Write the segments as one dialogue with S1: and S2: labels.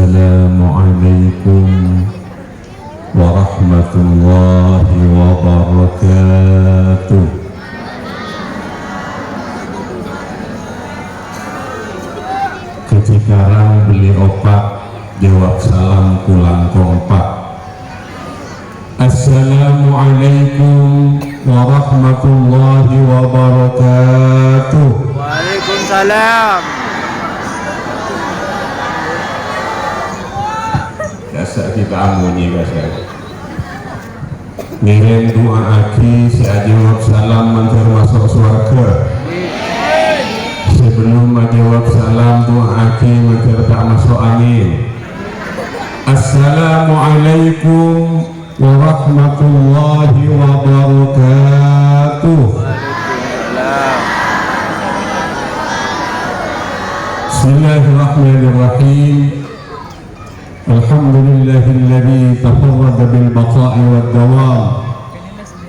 S1: Assalamualaikum warahmatullahi wabarakatuh. Ketika beli opak, jawab salam pulang kompak. Assalamualaikum warahmatullahi wabarakatuh.
S2: Waalaikumsalam.
S1: Dasar kita amunyi dasar. Ngirim doa aki, saya jawab salam mantar masuk surga. Sebelum menjawab salam doa aki mantar tak masuk angin. Assalamualaikum warahmatullahi wabarakatuh. Bismillahirrahmanirrahim. Alhamdulillahilladzi tafarrada bil baqa'i wad dawam.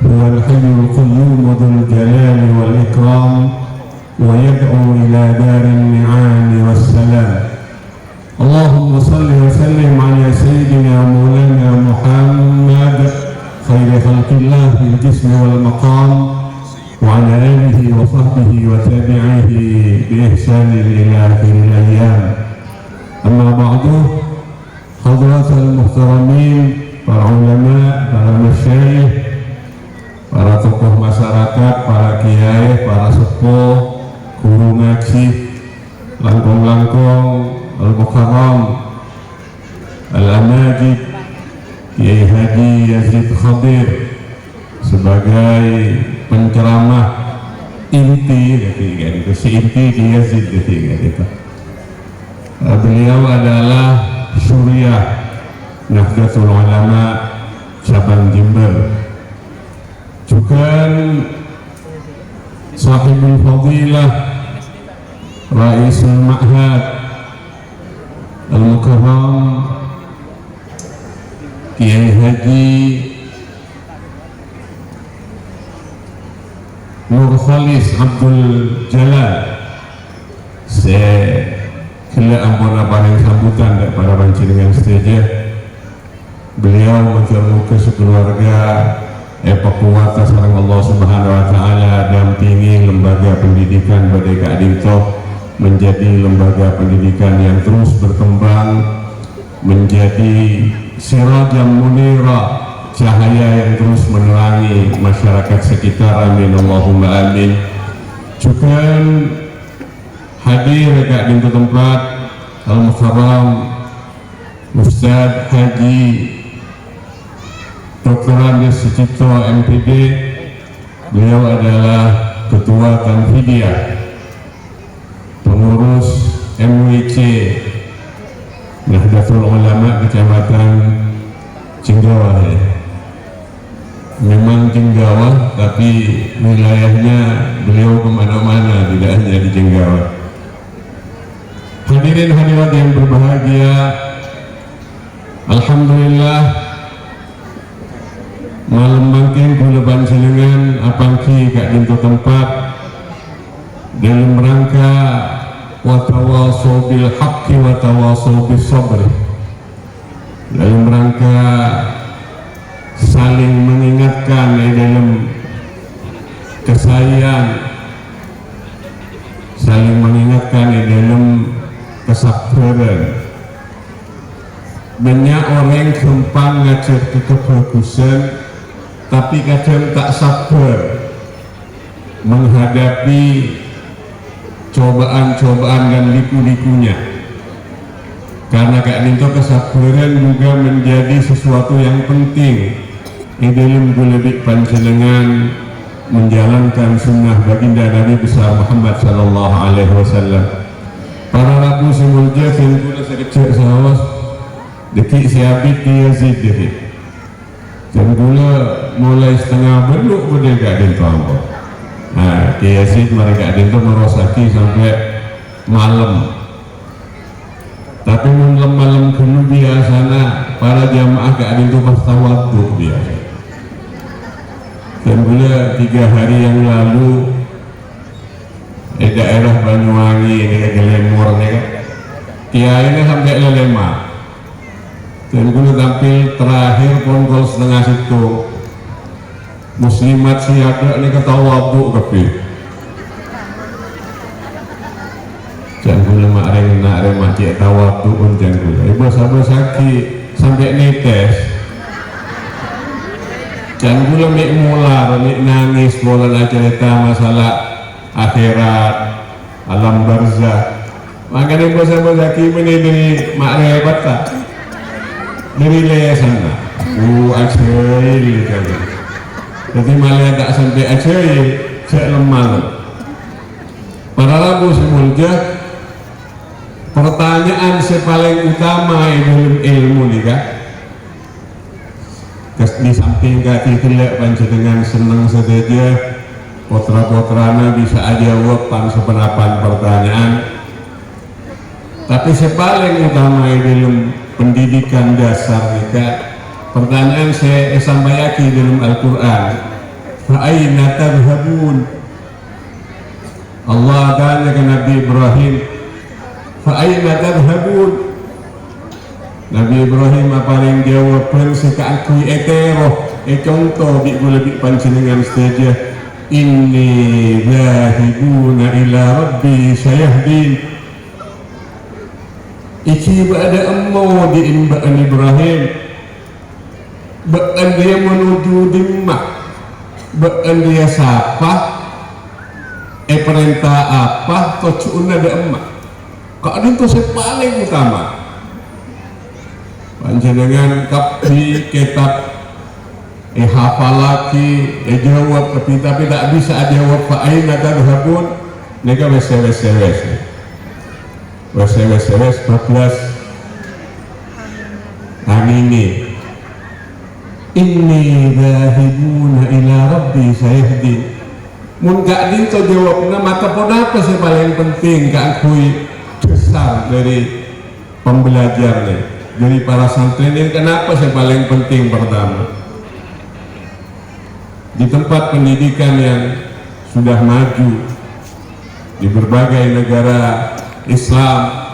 S1: Huwal hayyul qayyum dzul jalali wal ikram wa yad'u ila darin ni'ami was salam. Allahumma salli wa sallim ala sayyidina maulana Muhammad khairi khalqillah bil jismi wal maqam wa ala alihi wa sahbihi wa tabi'ihi bi ihsanin ila akhiril ayyam. Amma ba'du, hadratul muhtaramin, para ulama, para masyayikh, para tokoh masyarakat, para kiai, para sepuh, guru ngaji, langkong-langkong, al-mukarram, al-amajid, Kiai Haji Yazid Khadir sebagai penceramah inti ketiga itu, si inti di Yazid ketiga itu. Beliau adalah Syuriah Nahdlatul Ulama cabang Jember, juga sahibul fadilah Raisul Ma'had Al-Mukarram Kiai Haji Nur Khalis Abdul Jalal. Saya kira ampun paling sambutan daripada banci dengan stage. Beliau mencermuka sekeluarga Pakuwata sareng Allah Subhanahu wa taala dampingi lembaga pendidikan Badai Dinto menjadi lembaga pendidikan yang terus berkembang, menjadi sirajam munira, cahaya yang terus menerangi masyarakat sekitar. Amin Allahumma amin. Juga hadir dekat di tempat Al-Mukarram Ustaz Haji Dr. Andes Sucipto MPD. Beliau adalah Ketua Tanfidiyah, pengurus MWC Nahdlatul Ulama Kecamatan Jenggawa. Memang Jenggawa, tapi wilayahnya beliau kemana-mana, tidak hanya di Jenggawa. Hadirin hadirat yang berbahagia, alhamdulillah malam mangking kula panjenengan apangki kak dinto tempat dalam rangka watawasau bil haqqi watawasau bis sabr, dalam rangka saling mengingatkan dalam kesayangan, saling mengingatkan dalam kesabaran. Banyak orang gampang ngajar kebagusan, tapi kadang tak sabar menghadapi cobaan-cobaan dan liku-likunya. Karena Kak Dinto kesabaran juga menjadi sesuatu yang penting di dalam lebih panjenengan menjalankan sunnah baginda Nabi besar Muhammad sallallahu alaihi wasallam. Para rabu semulja singkula sekecil sahawas dekik siabit di Yazid dekik. Dan gula mulai setengah berduk pada Kak Dinto ambo. Nah, Kiai Yazid mereka Dinto merosaki sampai malam. Tapi malam dulu biasanya para jamaah Kak Dinto pas tawaduk biasa. Dan gula 3 hari yang lalu daerah Banyuwangi ini Gelemur nih, Kiai ini sampai lelema. Dan gue tampil terakhir pon gol setengah situ muslimat siada ini ketawa bu kepi jangan gue lemak mati tawa bu pun jangan gue ibu sabar sakit sampai netes jangan gue lemik mular lemik nangis bola cerita masalah akhirat alam barzah makanya ibu sabar sakit ini dari mak rebat tak dari lesan lah asyik jadi malah tak sampai asyik saya lemah para lagu semulja pertanyaan paling utama ilmu nih kak di samping kaki kelak panjenengan senang saja potra-potrana bisa aja jawab sepenapan pertanyaan tapi paling utama ilmu pendidikan dasar nika pertanyaan saya sampaikan dalam Al-Quran fa'aina tadhhabun Allah tanya ke Nabi Ibrahim fa'aina tadhhabun Nabi Ibrahim apa yang jawaban sekaku etero contoh lebih panjenengan saja inni dhahibuna ila rabbi sayahdin iki ada emmo di imbaan Ibrahim baan dia menuju dimmak baan dia siapa perintah apa tocuun ada emak keadaan itu paling utama panjenengan di kitab hafalaki jawab tapi tak bisa jawab fa'aina tadhhabun nega wes wes 14 amini inni dhahibuna ila rabbi sayahdi mun gak dinto jawabna maka pun apa sih paling penting keakui besar dari pembelajarnya dari para santri ini kenapa sih paling penting pertama di tempat pendidikan yang sudah maju di berbagai negara Islam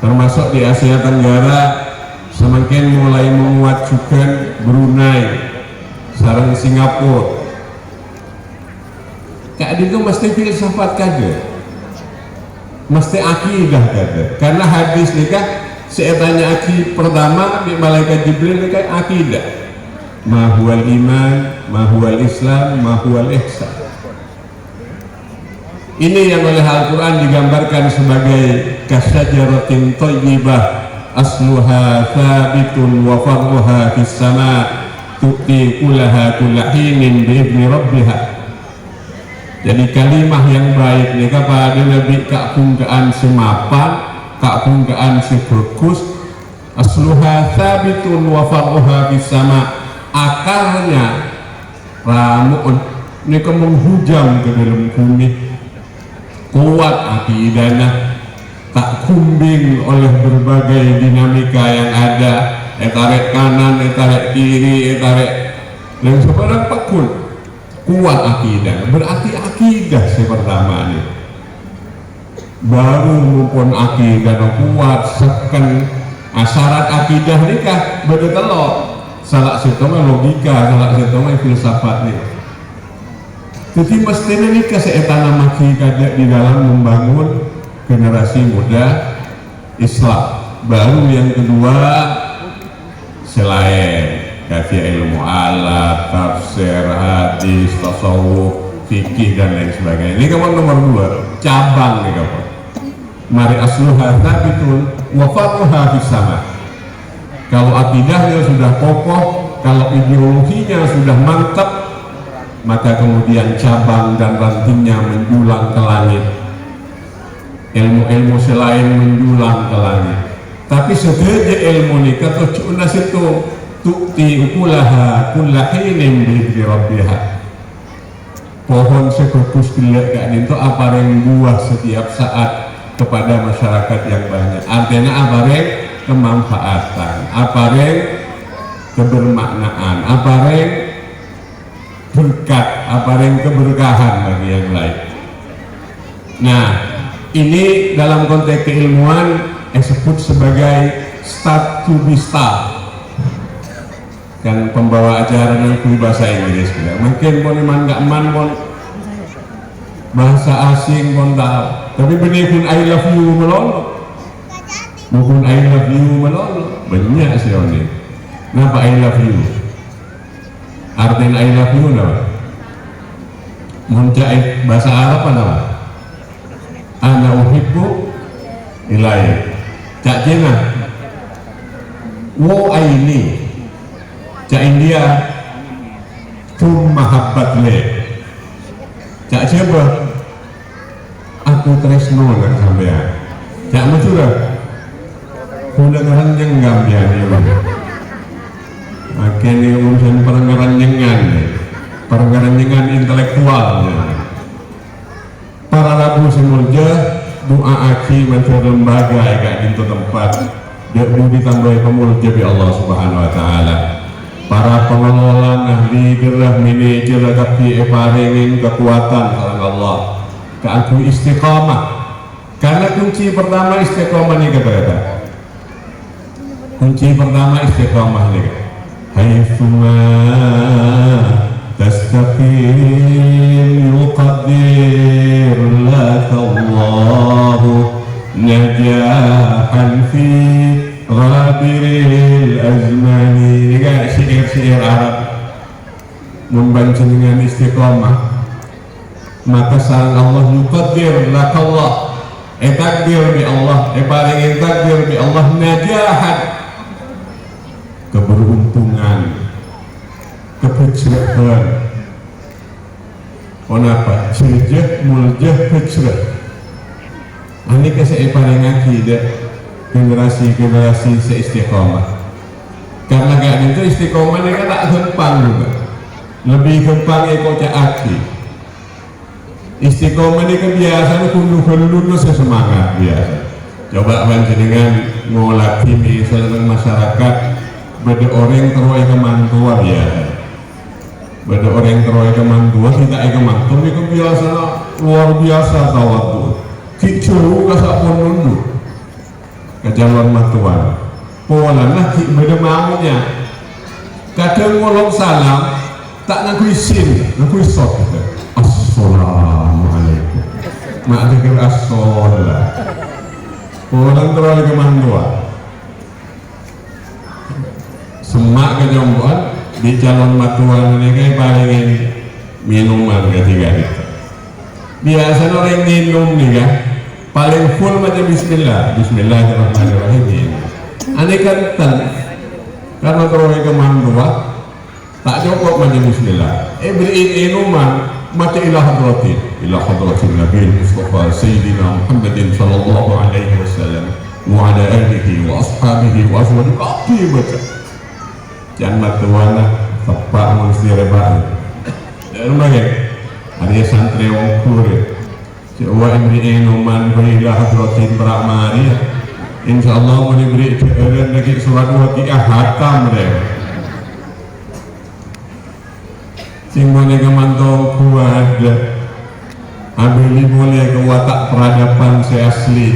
S1: termasuk di Asia Tenggara semakin mulai menguatkan Brunei sarang Singapura kak itu mesti filsafat kada mesti akidah kada karena hadis nikah saya tanya pertama di malaikat Jibril nikah akidah mahual iman mahual Islam mahual ihsan. Ini yang oleh Al-Quran digambarkan sebagai kasyajaratin thayyibah asluha thabitun wa far'uha fis sama tu'ti kullaha kullahinin bi'idni rabbiha. Jadi kalimah yang baik ini kepada Nabi keunggaan semapan keunggaan sebagus asluha thabitun wa far'uha fis sama akarnya ramu'un ini menghujam ke dalam bumi kuat akidahnya tak kumbing oleh berbagai dinamika yang ada tarik kanan, tarik kiri, tarik dan sebarang pakul kuat akidah berarti akidah pertama ini baru mumpun akidah kuat seken syarat akidah nikah berdelok salah satu logika salah satu filsafat nih jadi mestinya ini keseetan maki kada di dalam membangun generasi muda Islam. Baru yang kedua selain kajian ilmu alat, tafsir, hadis, tasawuf, fikih dan lain sebagainya. Ini kawan nomor 2 cabang nih kawan. Mari asluha thabitun wa far'uha fis sama. Kalau akidahnya sudah kokoh, kalau ideologinya sudah mantap, maka kemudian cabang dan rantingnya menjulang ke langit ilmu-ilmu selain menjulang ke langit tapi sebagai ilmu ini kata cunas itu tu'ti ukulaha kullahinin bi'idni rabbiha pohon sebagus gila gak itu apa yang buah setiap saat kepada masyarakat yang banyak artinya apa yang kemanfaatan apa yang kebermaknaan apa yang berkat apa yang keberkahan bagi yang lain. Nah ini dalam konteks keilmuan disebut sebagai start to be start. Kan pembawa acara nanti bahasa Inggris juga. Mungkin pun iman nggak man pun bahasa asing pun tahu. Tapi benih pun I love you melolo. Bukan I love you melolo. Banyak sih ini. Kenapa I love you? Artinya I love you apa? Muncak bahasa Arab apa nama? Ana uhibbu ilai. Cak Cina. Wo aini. Cak India. Tum mahabbat le. Cak siapa? Aku tresno dengan sampean. Cak Madura. Kuda ngeranjeng dia ni. Akhirnya urusan perangaranjengan intelektual. Para rabu semulja doa aki menteri lembaga agak di tempat dia ditambah pemulja bi Allah Subhanahu Wa Taala. Para pengelola ahli gerah manajer tapi paringin kekuatan oleh Allah ke aku istiqamah. Karena kunci pertama istiqamah ni kata-kata. Kunci pertama istiqamah ni. Haitsuma tastaqim yuqaddir laka Allah najahan fi ghadiril azmani. Ini kan syair-syair Arab membantu dengan istiqamah. Maka sarang Allah yuqaddir laka Allah takdir bi Allah paling takdir bi Allah najahan keberuntungan, kepecerahan. Kenapa? Cerjah, muljah, pecerah. Ini kasih paling akidah generasi-generasi seistiqomah. Karena gak itu istiqomah ini kan tak gempang juga. Lebih gempang ikutnya aki. Istiqomah ini kebiasaan kunduh-kunduh sesemangat biasa. Coba panjenengan ngolah kimi seneng masyarakat. Beda orang teruai kemantua biasa. Beda orang teruai kemantua tidak kemantua ini kebiasaan luar biasa tawadu. Kicau kasak pun nunduk ke jalan matuan. Pola nak beda maunya. Kadang ngolong salam tak ngakui sin, ngakui sot. Assalamualaikum. Mak pikir as-sholat. Orang teruai kemantua. Semak kejomboan di calon matuan ini kayak palingin minuman ketiga itu. Biasa orang minum nih kan paling full macam Bismillah, Bismillahirrahmanirrahim ini. Aneh kental karena terlalu kemandua tak cukup macam Bismillah. Beriin minuman macam ilah hadratin Nabi Mustafa Sayyidina Muhammadin sallallahu alaihi wasallam wa ala alihi wa ashabihi wa azwajihi baca. Jangan matuana tepak mesti rebah. Dan bagai ada santri wong kurir. Coba beri minuman berilah hadratin Maria. Insyaallah mau diberi cairan lagi surat Waqiah hatam deh. Sing boleh kemantong kuat abili boleh ke watak peradaban seasli.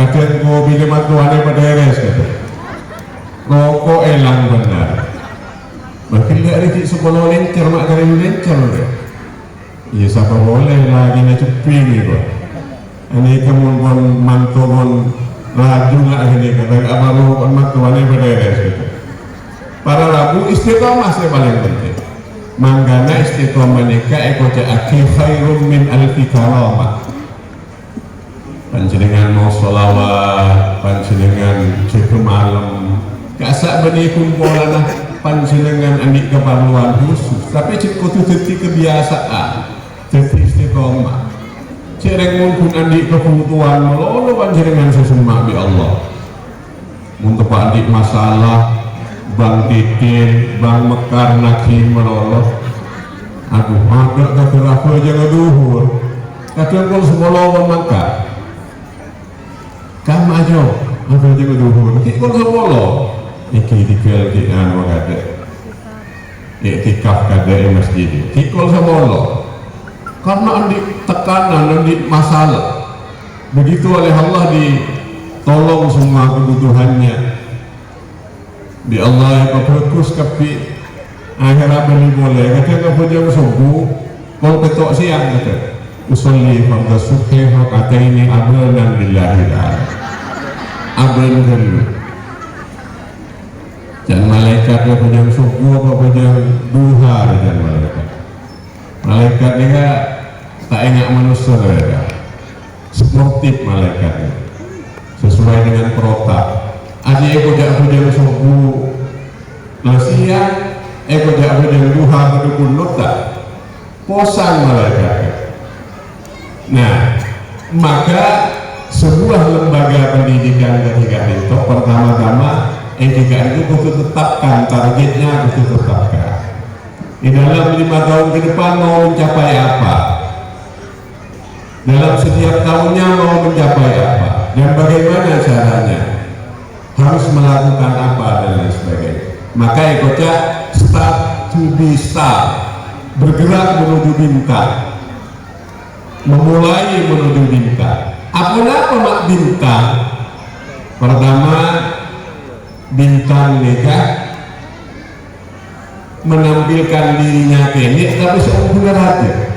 S1: Kadang gua bila matuane pederes kata. Rokok elang benar. Makin dia ada sepuluh lencer mak kali lencer deh. Iya siapa boleh lagi nak cepi ni kok. Ini kamu pun mantu pun laju nggak ini kata apa lu pun mantuannya beres gitu. Para rabu istiqomah saya paling penting. Manggana istiqomah nikah ekor aki khairum min alfi karamah. Panjenengan mau sholawat, panjenengan cukup malam. Kasak benih kumpulan panjenengan anik keperluan khusus, tapi cukup itu kebiasaan, jadi istiqomah. Cereng pun anik kebutuhan melolo panjenengan sesumak bi Allah. Untuk adik masalah, bang titin, bang mekar nakin melolo. Aduh, agak kata apa jangan duhur. Kadang kalau sepuluh mekar, kamu aja, agak jangan duhur. Kalau sepuluh. Iki dikel di anu kade, iktikaf kade masjid. Tikol semolo, karena andi tekanan, andi masalah. Begitu oleh Allah ditolong semua kebutuhannya. di Allah yang berfokus tapi akhirat beli boleh kata kau jam subuh kau ketok siang kata usolli fardhu subhi rakataini abanan lillahi ta'ala aban dulu jangan malaikat kau jam subuh kau jam duha jangan malaikat ni kan tak ingat manusia mereka sportif malaikat sesuai dengan protap aja aku jam subuh siang aku jam duha kedukun tak posang malaikat. Nah, maka sebuah lembaga pendidikan ketika itu pertama-tama ketika itu kita tetapkan targetnya, kita tetapkan di dalam 5 tahun ke depan mau mencapai apa, dalam setiap tahunnya mau mencapai apa, dan bagaimana caranya, harus melakukan apa dan lain sebagainya. Maka ekoca start to be start, bergerak menuju bintang, memulai menuju bintang. Apa mak bintang? Pertama, bintang nikah menampilkan dirinya kenik tapi seumur hati.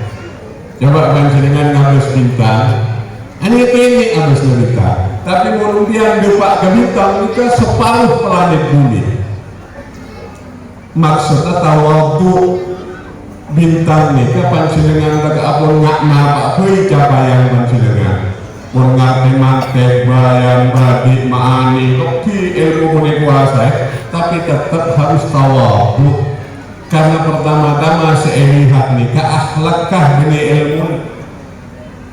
S1: Coba panjenengan ngabis bintang, ini kenik abis bintang, tapi kemudian depak ke bintang itu separuh planet bumi. Maksudnya tawadhu bintang ni ke panjenengan tak apa ngak napa hui capaian panjenengan pun ngerti mantek bayang badi maani oke ilmu punya kuasa tapi tetap harus tawadhu karena pertama-tama seelihat ni ke akhlakkah dengan ilmu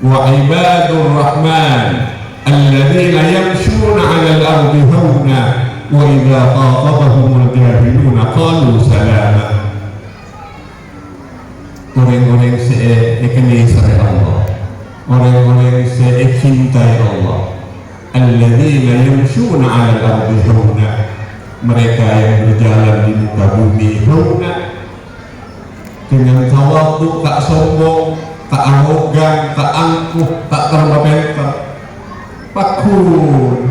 S1: wa ibadur rahman alladzina yamshuna 'alal ardi hauna wa idza khatabahumul jahiluna qalu salama. Orang-orang seikini sama Allah, orang-orang seicintai Allah, alladzina yamshuna 'alal ardi hauna, mereka yang berjalan di muka bumi hauna dengan tawadhu, tak sombong, tak arogan, tak angkuh, tak terbabenter, pakun,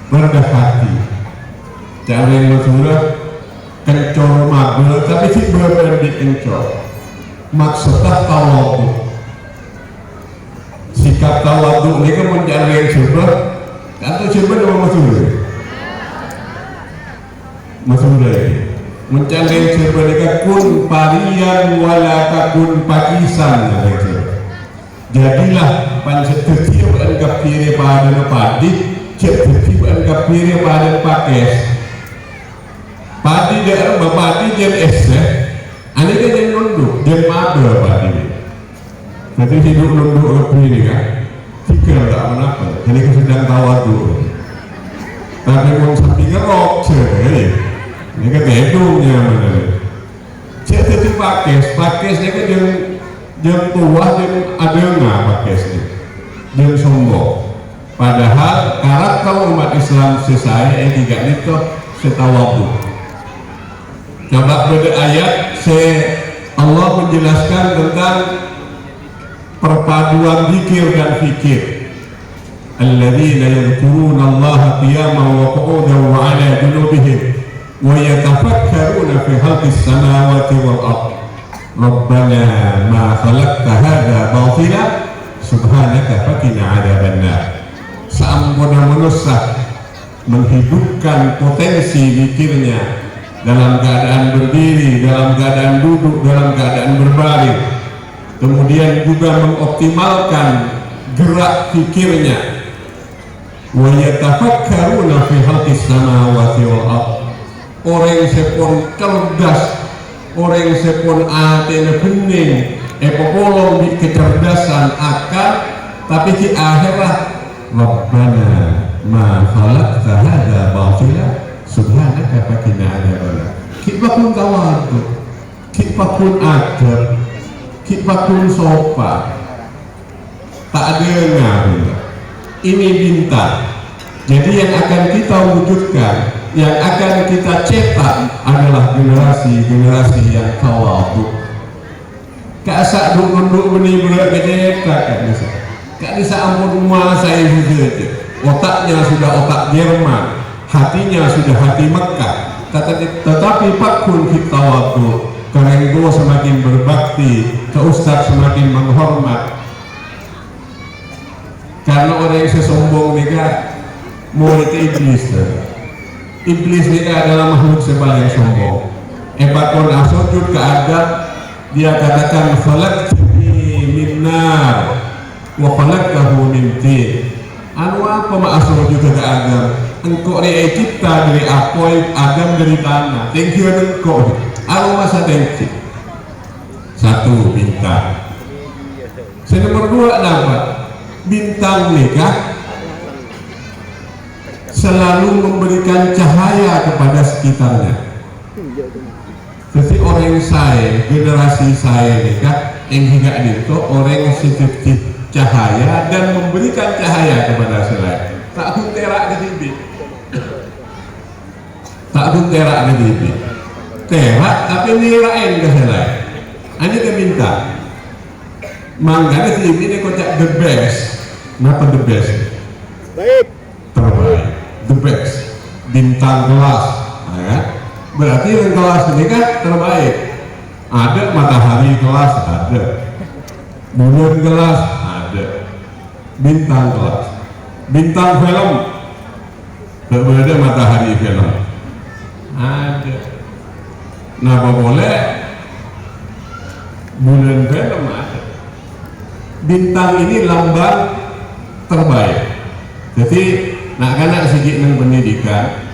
S1: rendah hati. Cara yang bersurah kencor mabel tapi si berbeda kencor. Maksudnya tawadhu, sikap tawadhu ini kan mencari yang subah atau subah nama masurah ini mencari yang subah ini kan kun parian wala takun pakisan. Jadilah panjat tertiup anggap kiri pada padi tertiup anggap kiri pada pakes padi dia padi dia esnya ane kan yang nunduk dia mabel padi ini nanti hidup nunduk ke kiri kan fikir tak kenapa jadi kesedang tawadhu tapi mau sampai ngerok ini kan hidungnya mana cek tertiup pakesnya kan yang tua yang ada nggak pakesnya yang sombong padahal karakter umat Islam sesaya yang tidak itu setawadhu. Coba pada ayat Allah menjelaskan tentang perpaduan zikir dan fikir. Alladzina yadhkuruna Allah qiyaman wa qu'udan wa 'ala junubihim wa yatafakkaruna fi khalqis samawati wal ardh. Rabbana ma khalaqta hadza batila subhanaka faqina 'adzabannar. Seampuna manusia menghidupkan potensi zikirnya dalam keadaan berdiri, dalam keadaan duduk, dalam keadaan berbaring, kemudian juga mengoptimalkan gerak fikirnya. Wa yatafakkaruna fi khalqis samawati wal ardh. Orang sepon cerdas, orang sepon atene bening, pepolong di kecerdasan akal, tapi di akhirat Rabbana ma khalaqta hadza batila subhanaka faqina adzabannar. Kita pun tawadhu, kita pun adab, kita pun sopan, tak ada ngaruh. Ini bintang. Jadi yang akan kita wujudkan, yang akan kita cetak adalah generasi yang tawadhu. Kasak duk benih berat kecetak kan bisa. Kak bisa ampun rumah saya saja. otaknya sudah otak Jerman, hatinya sudah hati Mekah. Tetapi pakun kita waktu karenggo semakin berbakti, ke ustaz semakin menghormat. Karena orang yang sesombong nika murid iblis. Iblis nika adalah makhluk sepaling sombong. Ebakon asujud ke Adam, dia katakan falaqtini min nar wa falaqtahu min tin. Anu apa maksud juga ke Adam? Engkau ini cipta dari apoy, Adam dari tanah. Thank you engkau. Anu masa thank you. Satu, bintang. Nomor dua dapat bintang nikah selalu memberikan cahaya kepada sekitarnya. Jadi orang saya, generasi saya nikah yang hingga itu orang yang sedikit cahaya dan memberikan cahaya kepada selain. Tak pun terak ke TV, tak pun terak ke TV, terak tapi nirain ke selain. Ini ke bintang. Mangga ke TV ini kocak the best. Kenapa the best?
S2: Baik.
S1: Terbaik, the best. Bintang kelas, ya. Berarti yang kelas ini kan terbaik. Ada matahari kelas, ada bulan kelas, ada bintang kelas, bintang film, berbeda matahari film, ada. Nah, apa boleh bulan film ada. Bintang ini lambang terbaik. Jadi nak anak sedikit pendidikan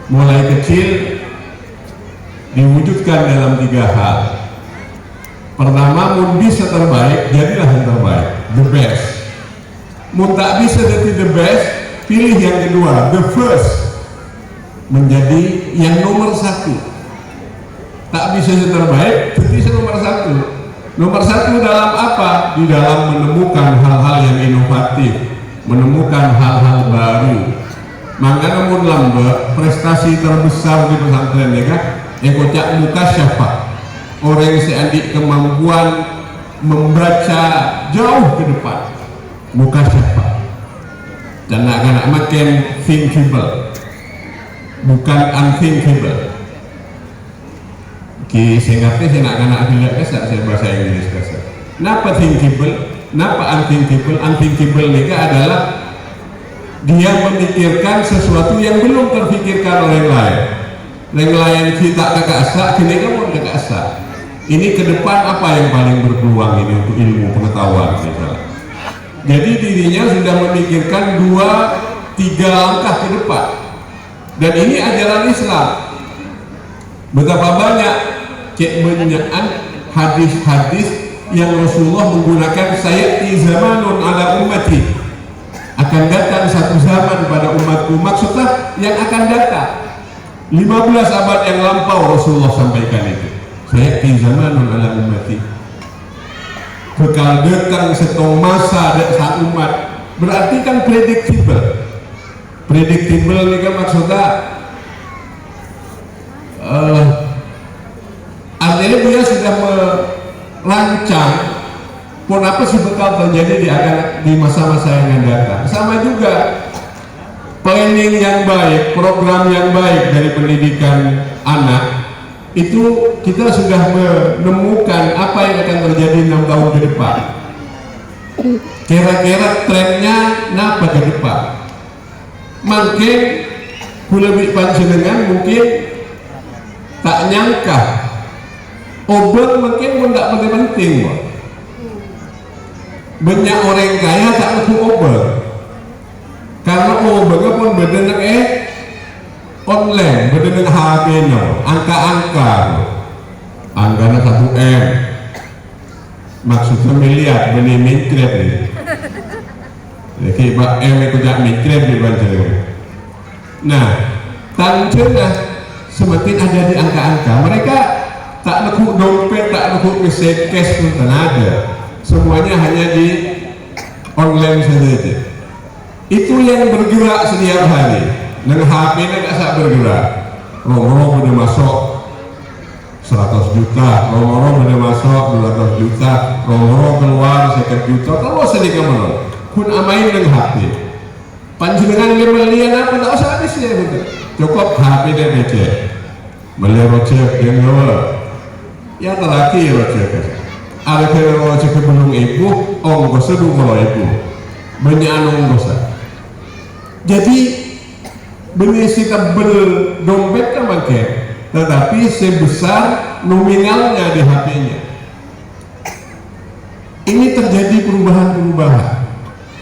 S1: mulai kecil diwujudkan dalam 3 hal. Pertama, mun bisa terbaik, jadilah yang terbaik, the best. Mun tak bisa jadi the best, pilih yang kedua, the first, menjadi yang nomor 1. Tak bisa yang terbaik, jadi nomor 1. Nomor 1 dalam apa? Di dalam menemukan hal-hal yang inovatif, menemukan hal-hal baru. Maka namun lambat prestasi terbesar di pesantren ya kan? Ekocak muka syafa, orang yang seadik kemampuan membaca jauh ke depan, muka syafa. Dan anak-anak makin thinkable, bukan unthinkable. Saya ngerti saya anak-anak tidak kasar, saya bahasa Inggris kasar. Kenapa thinkable? Kenapa unthinkable? Unthinkable ini adalah dia memikirkan sesuatu yang belum terpikirkan oleh yang lain. Yang lain kita kakak asa, kini kamu kakak asa. Ini ke depan apa yang paling berpeluang ini untuk ilmu pengetahuan misalnya. Jadi dirinya sudah memikirkan 2-3 langkah ke depan. Dan ini ajaran Islam. Betapa banyak kebanyakan hadis-hadis yang Rasulullah menggunakan sayati zamanun ala ummati. Akan datang satu zaman pada umatku, maksudnya yang akan datang. 15 abad yang lampau Rasulullah sampaikan itu. Sayati zamanun ala ummati. Bekal datang setong masa dan satu umat. Berarti kan predictable. Predictable ini kan maksudnya artinya dia sudah merancang pun apa sih bakal terjadi di masa-masa yang akan datang. Sama juga planning yang baik, program yang baik dari pendidikan anak itu kita sudah menemukan apa yang akan terjadi 6 tahun ke depan. Kira-kira trennya apa ke depan? Mungkin lebih panjenengan mungkin tak nyangka obat mungkin pun tak penting-penting. Banyak orang kaya tak perlu obat karena obatnya pun berdenang online, berdenang HP-nya, angka-angka 1M maksudnya miliar, benih mikrep nih. Jadi Pak M itu jak mikrep di Banjarmasin. Nah, tanjungnya semakin ada di angka-angka. Mereka tak lekuk dompet, tak lekuk mesin cash pun tak ada. Semuanya hanya di online saja. Itu yang bergerak setiap hari. Dan HP-nya tak bisa bergerak. Rong-rong udah masuk 100 juta, rong-rong udah masuk 200 juta, rong-rong keluar 1 juta, terus sedikit mana. Kun amain dengan HP. Panjenengan melihat apa tak usah habis ya gitu. Cukup HP dan PC. Melihat rojek yang ya terakhir rojek. Ada kira rojek belum ibu, ongkos itu kalau ibu banyak ongkos. Jadi benih si tebel dompet kan bangke, tetapi sebesar nominalnya di HP-nya. Ini terjadi perubahan-perubahan.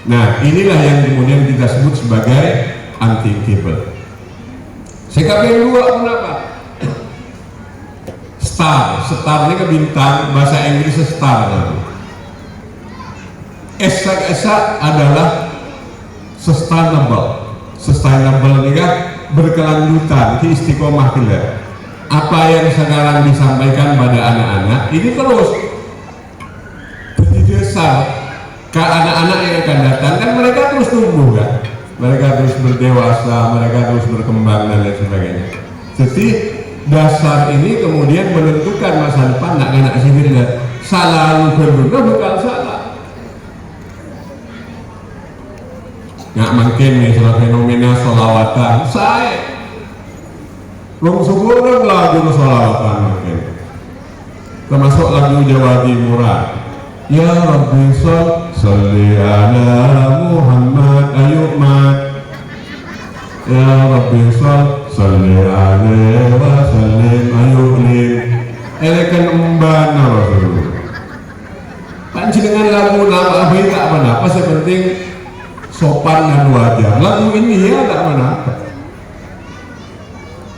S1: Nah, inilah yang kemudian kita sebut sebagai unthinkable. Sikap yang dua kenapa? Star ini ke bintang, bahasa Inggris star. Esa adalah sustainable ini kan berkelanjutan, ki istiqomah kita. Apa yang sekarang disampaikan pada anak-anak ini terus besar ke anak-anak yang akan datang, kan mereka terus tumbuh kan, mereka terus berdewasa, mereka terus berkembang dan lain sebagainya. Jadi dasar ini kemudian menentukan masa depan anak-anak sendiri dan selalu berguna bakal salah. Nggak mungkin misalnya fenomena sholawatan saya belum syukur lagu sholawatan mungkin termasuk lagu Jawa Timuran. Ya Rabbi salli ala Muhammad ayo mat. Ya Rabbi salli alaihi wa sallim ayo lim. Elekan umbana Rasulullah. Panjenengan lagu nama apa tak apa-apa, sepenting sopan dan wajar. Lagu ini ya tak apa-apa.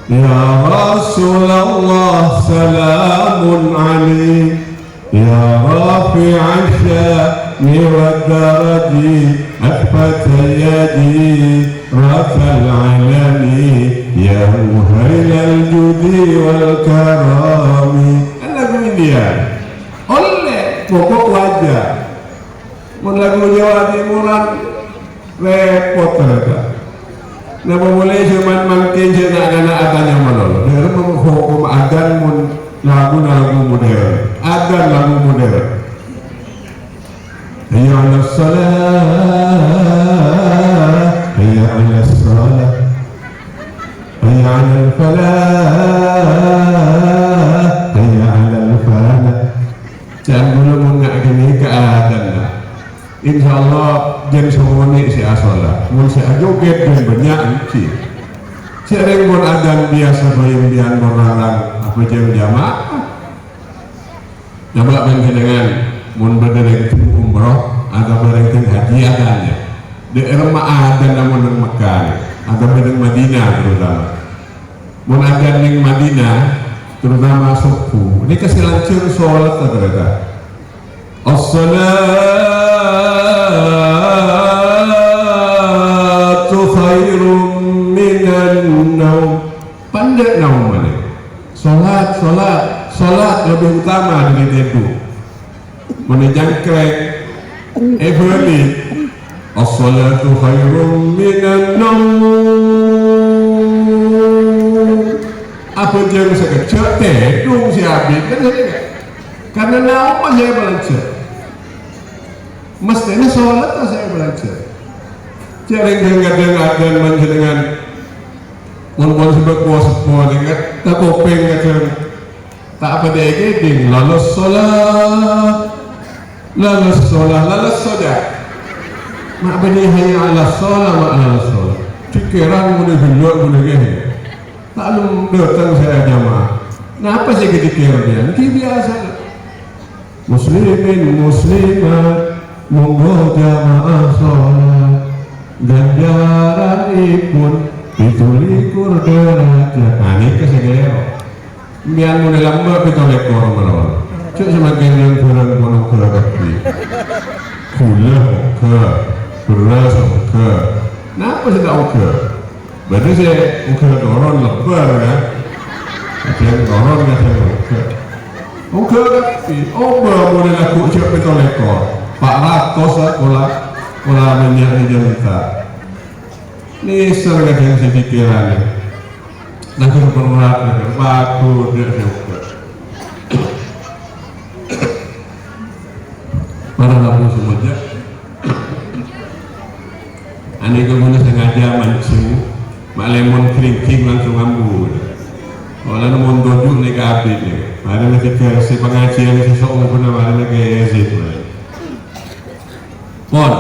S1: Ya Rasulullah salamun alaik. Ya Rafi' asya'ni wa daraji akfata yadi rakal alami ya muhailal judi wal karami. Kan lagu India oleh pokok wajah mau lagu Jawa Timuran repot ternyata. Nah boleh cuman makin anak-anak atanya malah dia hukum agan mun lagu modern, ada lagu modern. Hayya 'ala shalah, hayya 'ala shalah, hayya 'ala falah, hayya 'ala falah. Jangan dulu mengagumi keadaan lah. Insyaallah jangan semuanya si asolah, mun si ajoget dan banyak sih. Sering pun adan biasa bayang orang apa jam jamaah. Coba dengan mun berdereng umroh atau berdereng haji adanya. Daerah adan namun di Mekah atau berdereng Madinah terutama. Mun adan di Madinah terutama subuh. Ini kesilancur sholat ternyata. As-salatu khairum pandai naum mana? Solat lebih utama dari tidur. Menjangkrek, beli. As-salatu khairum minan naum. Apa jeng sekecil tidur si Abid kan jadi kan? Karena naum saya belajar. Mestinya solat saya belajar. Jaring dengar dengan mun sebab kuasa dengan tak kopeng macam tak apa dia gini lalu solat mak bani hanya ala solat pikiran mulai hilang mulai gini tak lu datang saya jamaah. Nah apa sih kepikirannya? Ini biasa. Muslimin muslimat monggo jamaah solat ganjaran ipun pitulikur derajat. Nah ini kesegero biar mulai lama pitulikur melawan cuk semakin yang kurang kono kerapi gula ke beras ke kenapa sih tak oke berarti saya oke doron lebar kan ada yang doron kan saya oke tapi mulai laku cuk pitulikur Pak Ratos pola minyak kita ini sering yang saya pikirannya nanti berat waktu dia juga para lalu semuanya Ane ko muna sengaja mancing, mak lemon keringking langsung ambu. Walau namun dojuk nih ke abid nih, ada lagi ke si pengajian seseorang pun ada lagi ezit. Pon,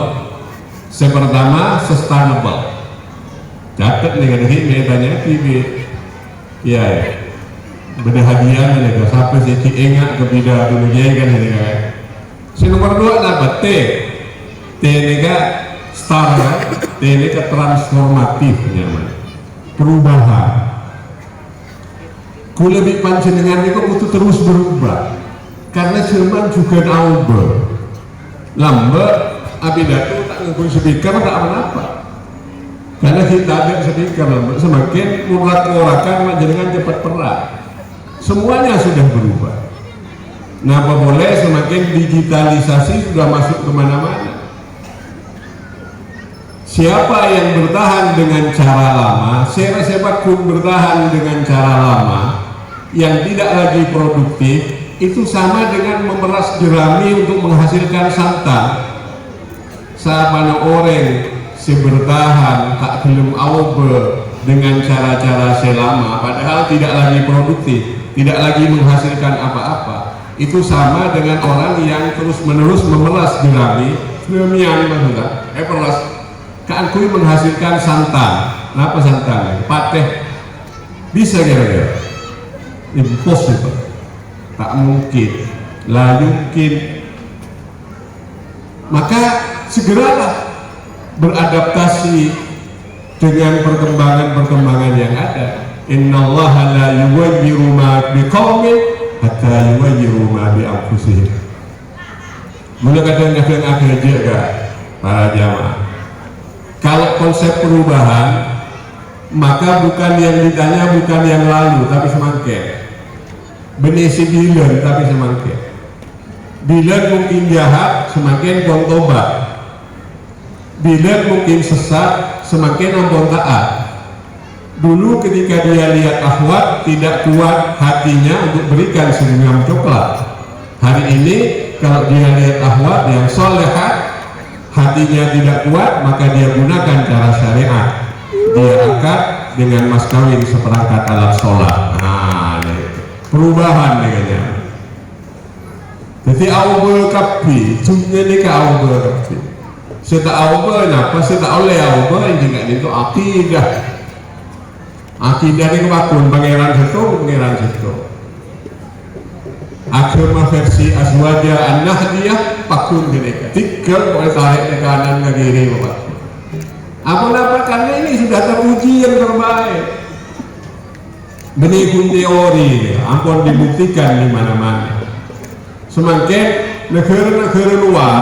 S1: pertama sustainable. Catat nih kan ini tanya kibi, ya, beda hadiah nih kan, sampai si enggak kebida dulu kan ini kan. Si nomor 2 apa? T ini kan star, T ini kan transformatif nyaman, perubahan. Ku lebih panjenengan itu butuh terus berubah, karena zaman juga naube, lambat, abidatu tak ngumpul speaker tak apa-apa. Karena kita ada speaker, semakin murak-murakan panjenengan cepat perang. Semuanya sudah berubah. Nah, apa boleh semakin digitalisasi sudah masuk kemana-mana. Siapa yang bertahan dengan cara lama, siapa-siapapun bertahan dengan cara lama yang tidak lagi produktif, itu sama dengan memeras jerami untuk menghasilkan santan. Sabana orang si bertahan tak belum aube dengan cara-cara selama, padahal tidak lagi produktif, tidak lagi menghasilkan apa-apa. Itu sama dengan orang yang terus-menerus memeras jerami, demian maksudnya, peras, keangkui menghasilkan santan. Kenapa santan? Pateh bisa kira-kira? Impossible, tak mungkin, la yumkin. Maka segeralah beradaptasi dengan perkembangan-perkembangan yang ada. Innallaha la yughayyiru ma biqaumin hatta yughayyiru ma bi anfusihim. Mula kadang-kadang akhir juga para jamaah. Kalau konsep perubahan, maka bukan yang ditanya bukan yang lalu tapi semangke. Benih si bilen tapi semangke. Bilen mungkin jahat, semakin buang tobat. Bilen mungkin sesat, semakin ampun taat. Dulu ketika dia lihat akhwat tidak kuat hatinya untuk berikan segenggam coklat. Hari ini kalau dia lihat akhwat yang solehat, hatinya tidak kuat, maka dia gunakan cara syariat. Dia akad dengan mas kawin seperangkat alat sholat. Nah, perubahan dengannya. Jadi awal kapi, cumnya ni ke awal kapi. Saya tak awal apa? Saya tak oleh awal yang juga itu akidah. Akidah ni kebakun pangeran situ. Agama versi Azwaja An-Nahdiyah pakun mereka. Tiga boleh tarik ke kanan ke kiri bapak. Apa karena ini sudah teruji yang terbaik. Benih teori, ampun dibuktikan di mana-mana. Semakin negara-negara luar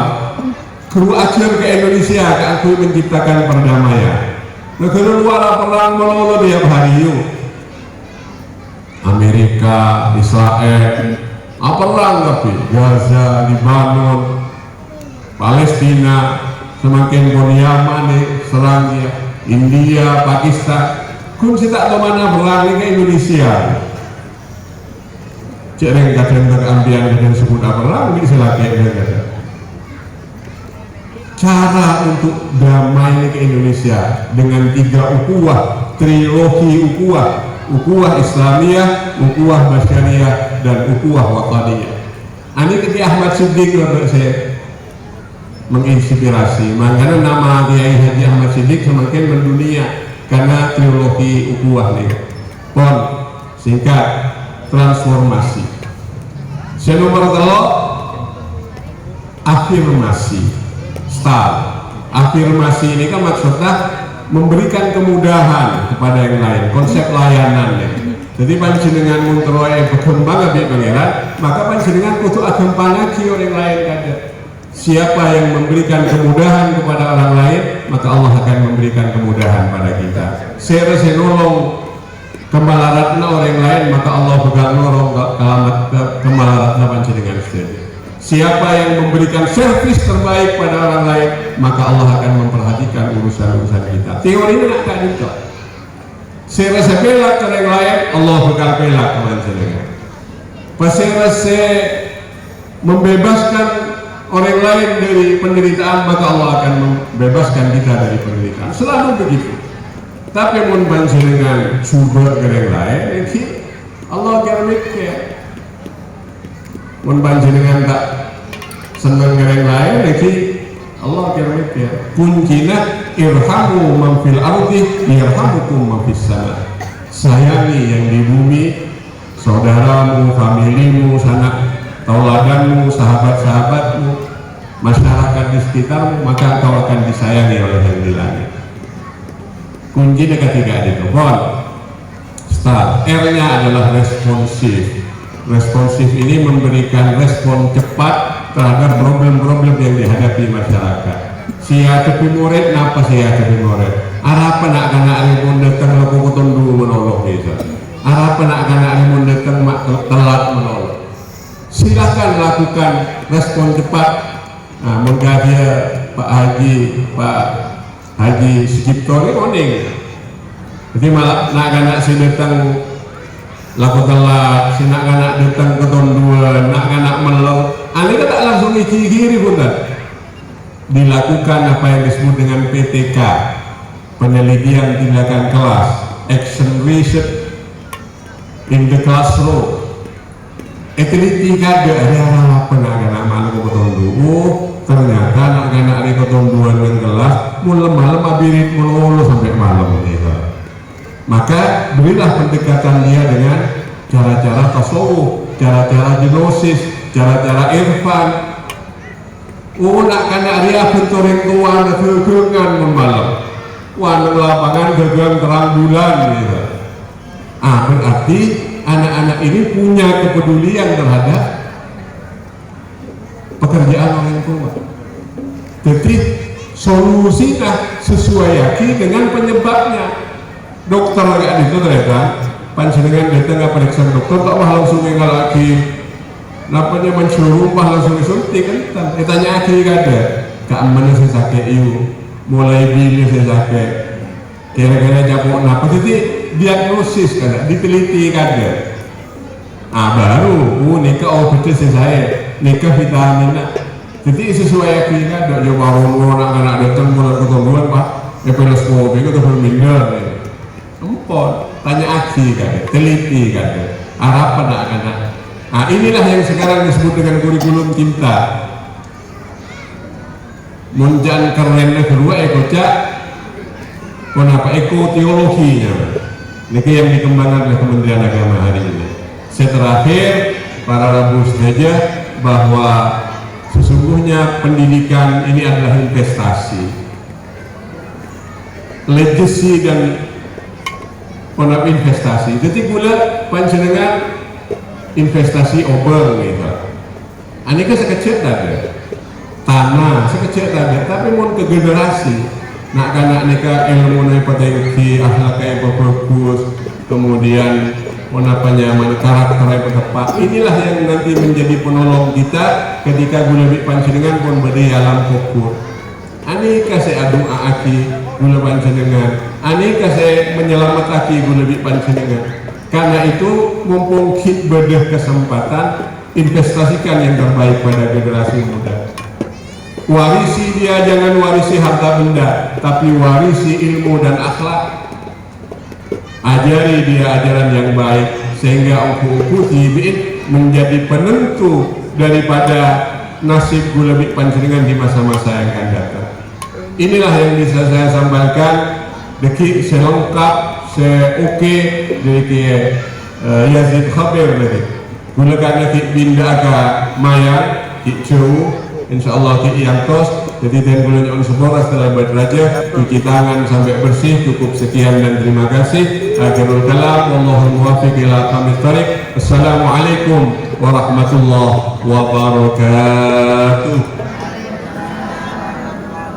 S1: kru ajar ke Indonesia ke aku menciptakan perdamaian. Negara luar perang melulu tiap hari yuk. Amerika, Israel, perang tapi Gaza, Lebanon, Palestina, semakin Yaman serang dia, India, Pakistan. Kun si tak tahu mana perang ke Indonesia. Cereng kadang terambian dengan sebut perang ini selagi ada. Cara untuk damai ke Indonesia dengan 3 ukhuwah, trilogi ukhuwah Islamiyah, ukhuwah Basyariyah, dan ukhuwah Wataniyah. Ini ketika Ahmad Siddiq saya menginspirasi, makanya nama Kiai Haji Ahmad Siddiq semakin mendunia karena trilogi ukhuwah ini. Pon singkat transformasi. Saya nomor 3 afirmasi. Afirmasi ini kan maksudnya memberikan kemudahan kepada yang lain, konsep layanan ya. Jadi panjenengan muntroe berkembang lebih pangeran, maka panjenengan kudu agem pangaji orang lain kada. Siapa yang memberikan kemudahan kepada orang lain, maka Allah akan memberikan kemudahan pada kita. Saya nolong kemalaratna orang lain, maka Allah bakal nolong kemalaratna panjenengan sendiri. Siapa yang memberikan servis terbaik pada orang lain, maka Allah akan memperhatikan urusan-urusan kita. Teori ini nak tak gitu. Saya rasa belak ke orang lain, Allah bakal belak ke panjenengan. Pas saya rasa membebaskan orang lain dari penderitaan, maka Allah akan membebaskan kita dari penderitaan. Selalu begitu. Tapi mun panjenengan coba orang lain, ini Allah akan mikir. Mun panjenengan tak senang orang lain, ini Allah akan mikir. Kuncinya irhamu man fil ardi yarhamukum man fis sama. Sayangi yang di bumi, saudaramu, familimu, sanak tauladanmu, sahabat-sahabatmu, masyarakat di sekitarmu, maka engkau akan disayangi oleh yang di langit. Kuncinya ketiga itu, start. R-nya adalah responsif. Responsif ini memberikan respon cepat terhadap problem-problem yang dihadapi masyarakat. Sia tepi murid, napa sia tepi murid? Harapan nak kena alimun datang laku koton dulu menolong desa. Harapan nak kena alimun datang mak telat menolong. Silakan lakukan respon cepat. Nah, menggadia Pak Haji Sugipto ini oning. Jadi malah nak kena si datang laku telat, si nak kena datang koton dua, nak kena menolong. Ane tak langsung kiri pun tak. Dilakukan apa yang disebut dengan PTK, penelitian tindakan kelas, action research in the classroom. Teliti kada ada apa nak kena malu kotong dulu. Ternyata nak kena ada kotong dua dengan kelas, malam abirit mulu sampai malam gitu. Maka berilah pendekatan dia dengan cara-cara tasawuf, cara-cara gnosis, cara-cara irfan. Nak kena dia bentoreng tuan kegengan memalam. Wanang lapangan gagang terang bulan gitu. Berarti anak-anak ini punya kepedulian terhadap pekerjaan orang tua. Jadi solusinya sesuai dengan penyebabnya. Dokter agak itu ternyata panjenengan datang ke periksa dokter tak mah langsung tinggal lagi. Napanya mensuruh mah langsung disuntik kan? Tanya lagi kada. Keamanan saya sakit yuk. Mulai bini saya sakit. Kira-kira japok napa? Jadi diagnosis kada, diteliti kada. Baru nikah obatnya saya, nikah vitamin. Jadi sesuai kita ada yang baru anak datang mulai ketemuan pak, pelas kopi itu berminggu. Empot, tanya aksi kan, teliti kan, harapan anak-anak. Inilah yang sekarang disebut dengan kurikulum cinta. Munjan kerennya kedua ekocak, kenapa ekoteologinya? Ini yang dikembangkan oleh Kementerian Agama hari ini. Terakhir, para rabu saja bahwa sesungguhnya pendidikan ini adalah investasi, legacy dan investasi. Jadi gula panjenengan investasi obeng gitu. Aneka sekecil tadi, tanah sekecil tadi, tapi mau ke generasi. Nak kanak neka ilmu naik potensi akhlak yang bagus, kemudian nyaman karakter yang tepat. Inilah yang nanti menjadi penolong kita ketika gula panjenengan pun beri alam fokus. Aneka saya adu aki gula panjenengan, aneka saya menyelamat aki gula panjenengan. Karena itu mumpung kita bedah kesempatan, investasikan yang terbaik pada generasi muda. Warisi dia, jangan warisi harta benda, tapi warisi ilmu dan akhlak. Ajari dia ajaran yang baik sehingga uku-uku menjadi penentu daripada nasib gulabik panjenengan di masa-masa yang akan datang. Inilah yang bisa saya sampaikan. Deki selengkap, oke dari Yazid Khabir tadi. Gulakan ki binda aga maya ki jauh. Insyaallah ki yang tos. Jadi dan bulan on semua setelah beraja cuci tangan sampai bersih. Cukup sekian dan terima kasih. Akhirul kalam, wallahul muwaffiq ila aqwamit thoriq. Assalamualaikum warahmatullahi wabarakatuh.